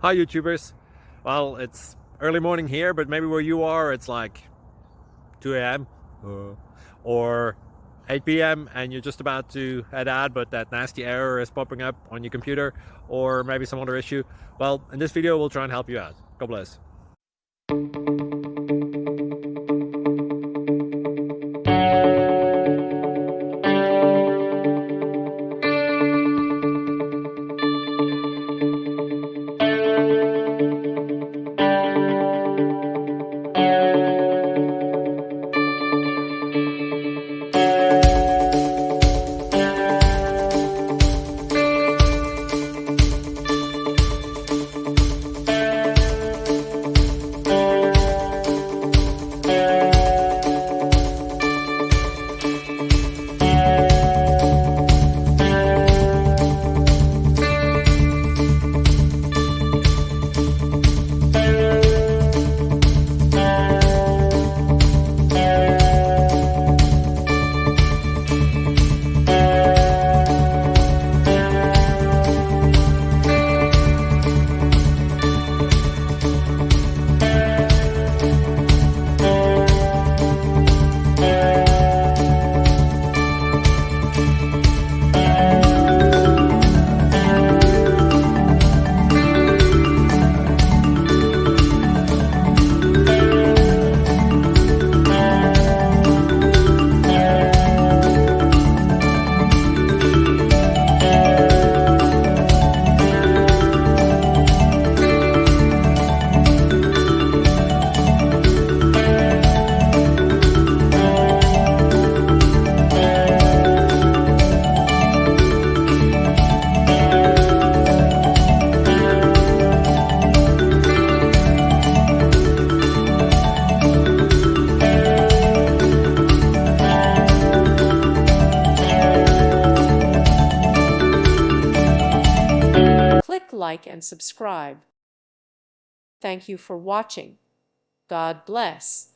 Hi YouTubers. Well, it's early morning here, but maybe where you are it's like 2 a.m. or 8 p.m. and you're just about to head out, but that nasty error is popping up on your computer, or maybe some other issue. Well, in this video we'll try and help you out. God bless. Click like and subscribe. Thank you for watching. God bless.